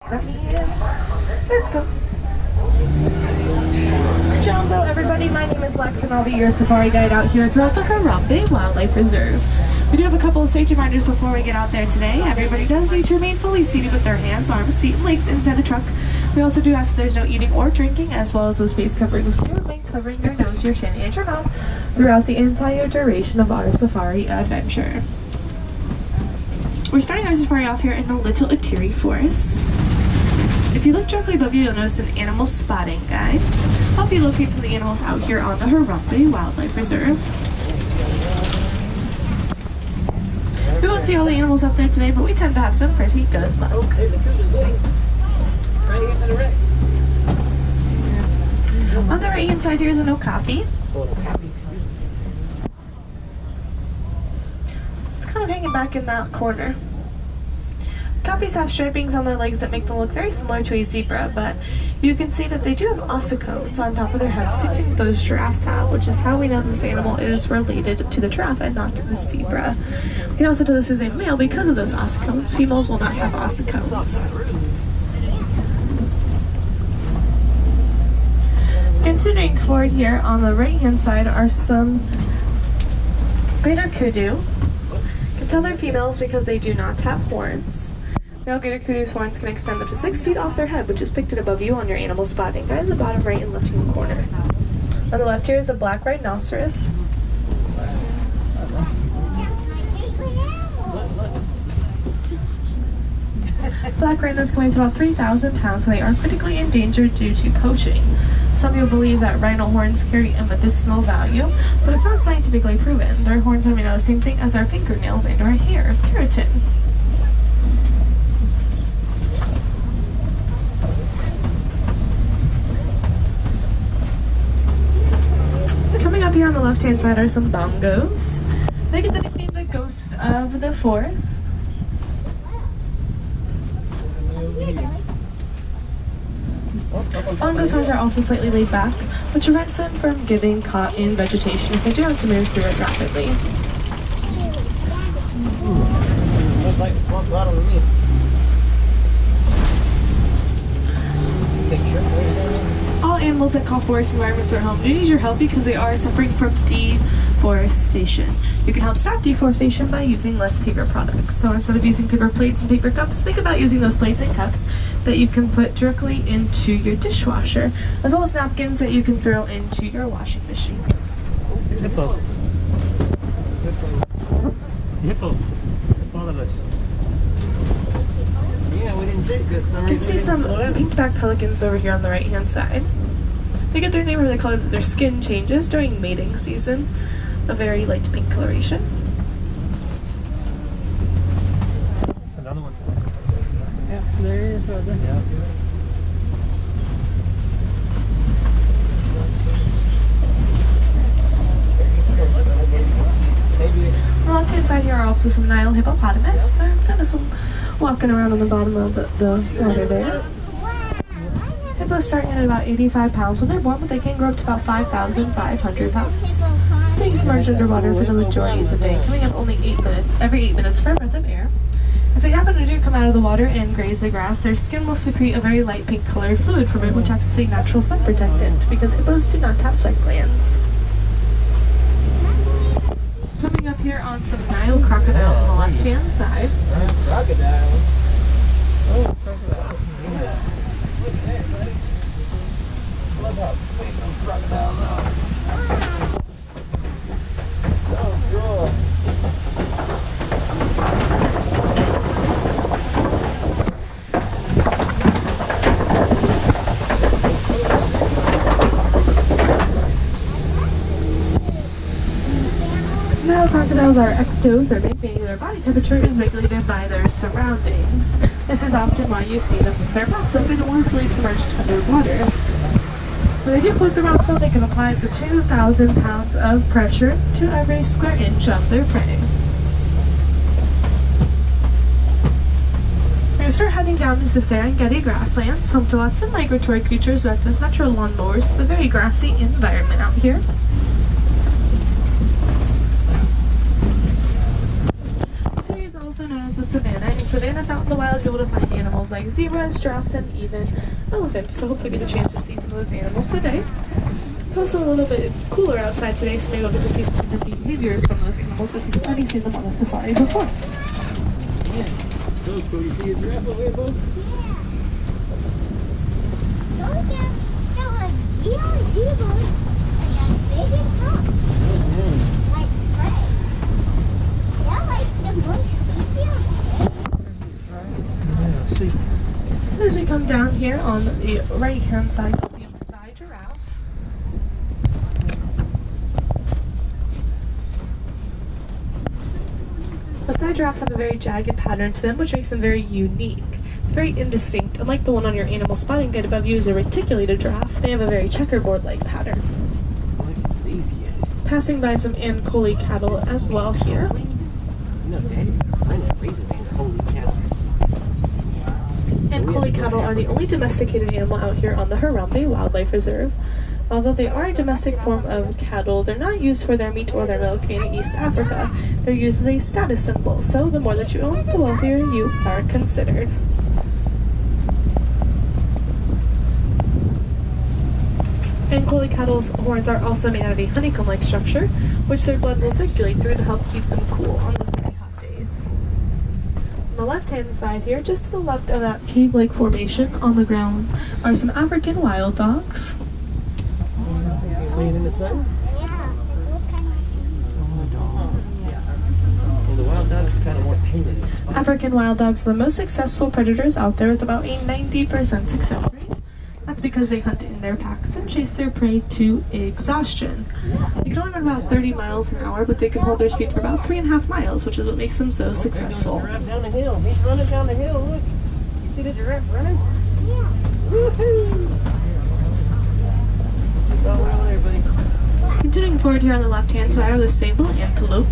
Let me in. Let's go. Jumbo, everybody. My name is Lex, and I'll be your safari guide out here throughout the Harambe Wildlife Reserve. We do have a couple of safety reminders before we get out there today. Everybody does need to remain fully seated with their hands, arms, feet, and legs inside the truck. We also do ask that there's no eating or drinking, as well as those face coverings do remain covering your nose, your chin, and your mouth throughout the entire duration of our safari adventure. We're starting our safari off here in the Little Atiri Forest. If you look directly above you, you'll notice an animal spotting guide. Help you locate some of the animals out here on the Harambe Wildlife Reserve. We won't see all the animals up there today, but we tend to have some pretty good luck. On the right hand side here is an okapi. It's kind of hanging back in that corner. Okapis have stripings on their legs that make them look very similar to a zebra, but you can see that they do have ossicones on top of their heads, same thing those giraffes have, which is how we know this animal is related to the giraffe and not to the zebra. We can also tell this is a male because of those ossicones. Females will not have ossicones. Continuing forward here on the right hand side are some greater kudu. You can tell they're females because they do not have horns. Male greater kudu's horns can extend up to 6 feet off their head, which is pictured above you on your animal spotting guide in the bottom right and left hand corner. On the left here is a black rhinoceros. Black rhinos can weigh about 3,000 pounds, and they are critically endangered due to poaching. Some people believe that rhino horns carry a medicinal value, but it's not scientifically proven. Their horns are made out of the same thing as our fingernails and our hair, keratin. Coming up here on the left-hand side are some bongos. They get the nickname the ghost of the forest. Bongos' horns are also slightly laid back, which prevents them from getting caught in vegetation if they do have to move through it rapidly. Looks like a swamp bottom to me. All animals that call forest environments their home do need your help because they are suffering from deforestation. You can help stop deforestation by using less paper products. So instead of using paper plates and paper cups, think about using those plates and cups that you can put directly into your dishwasher, as well as napkins that you can throw into your washing machine. Hippo. Hippo. Hippopotamus. Yeah, we didn't see it because You can see some pink-backed pelicans over here on the right-hand side. They get their name from the color that their skin changes during mating season, a very light pink coloration. Another one. Yeah, there it is right there. Yeah. On the left-hand side here are also some Nile hippopotamus. They're kind of some walking around on the bottom of the water there. Hippos start at about 85 pounds when they're born, but they can grow up to about 5,500 pounds. Staying submerged underwater for the majority of the day, coming up only every 8 minutes for a breath of air. If they happen to do come out of the water and graze the grass, their skin will secrete a very light pink colored fluid from it, which acts as a natural sun protectant, because hippos do not have sweat glands. Coming up here on some Nile crocodiles on the left-hand side. Crocodile. Oh, crocodile. Yeah. Look at that, buddy. Look how big those crocodiles are. Oh, cool. Nile crocodiles are ectothermic, meaning their body temperature is regulated by their surroundings. This is often why you see them with their mouths open or fully submerged underwater. When they do close their mouths open, they can apply up to 2,000 pounds of pressure to every square inch of their prey. We're going to start heading down into the Serengeti grasslands, home to lots of migratory creatures who act as natural lawnmowers to the very grassy environment out here. This area is also known as the savannah. In savannas out in the wild, you'll be able to find animals animals like zebras, giraffes, and even elephants. So hopefully we get a chance to see some of those animals today. It's also a little bit cooler outside today, so maybe we'll get to see some different behaviors from those animals if you've already seen them on a safari before. Yeah. So cool. You see a giraffe over here, Bo? As soon as we come down here on the right hand side, you'll see a Maasai giraffe. Maasai giraffes have a very jagged pattern to them, which makes them very unique. It's very indistinct. Unlike the one on your animal spotting guide above you is a reticulated giraffe, they have a very checkerboard-like pattern. Passing by some Ankole cattle as well here. Ankole cattle are the only domesticated animal out here on the Harambe Wildlife Reserve. Although they are a domestic form of cattle, they're not used for their meat or their milk in East Africa. They're used as a status symbol, so the more that you own, the wealthier you are considered. Ankole cattle's horns are also made out of a honeycomb-like structure, which their blood will circulate through to help keep them cool on those very hot days. On the left-hand side here, just to the left of that cave-like formation on the ground, are some African wild dogs. Playing in the sun? Well, the wild dogs are kind of more painted. African wild dogs are the most successful predators out there with about a 90% success rate. That's because they hunt in their packs and chase their prey to exhaustion. They can only run about 30 miles an hour, but they can hold their speed for about 3.5 miles, which is what makes them so successful. Giraffe down the hill. He's running down the hill. Look. You see the giraffe running? Yeah. Woohoo! It's all over there, buddy. Continuing forward here on the left-hand side are the sable antelope.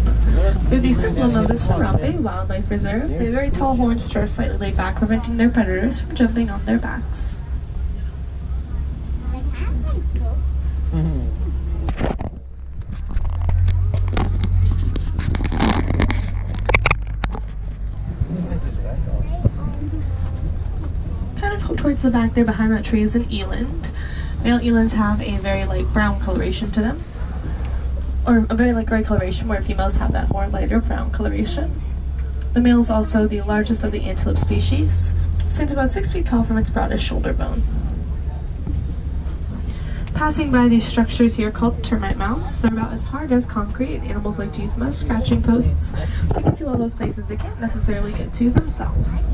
They're the emblem of the Harambe Wildlife Reserve. They have very tall horns which are slightly laid back, preventing their predators from jumping on their backs. Kind of towards the back there behind that tree is an eland. Male elands have a very light brown coloration to them, or a very light gray coloration, where females have that more lighter brown coloration. The male is also the largest of the antelope species. It stands about 6 feet tall from its broadest shoulder bone. Passing by these structures here called termite mounds, they're about as hard as concrete, and animals like to use them as scratching posts to get to all those places they can't necessarily get to themselves.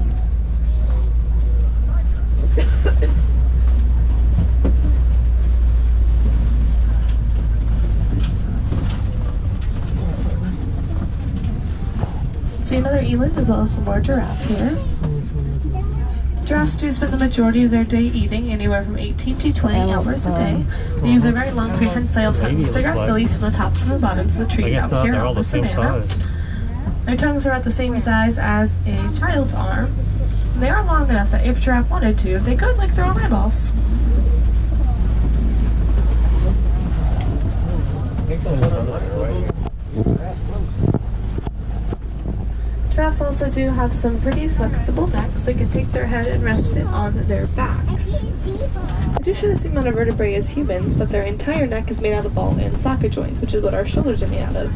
See another eland as well as some more giraffe here. Giraffes do spend the majority of their day eating, anywhere from 18 to 20 hours a day. They use their very long prehensile tongues to grasp the leaves from the tops and the bottoms of the trees out here on the savanna. Their tongues are at the same size as a child's arm. And they are long enough that if a giraffe wanted to, they could lick their own eyeballs. Giraffes also do have some pretty flexible necks. They can take their head and rest it on their backs. They do share the same amount of vertebrae as humans, but their entire neck is made out of ball and socket joints, which is what our shoulders are made out of.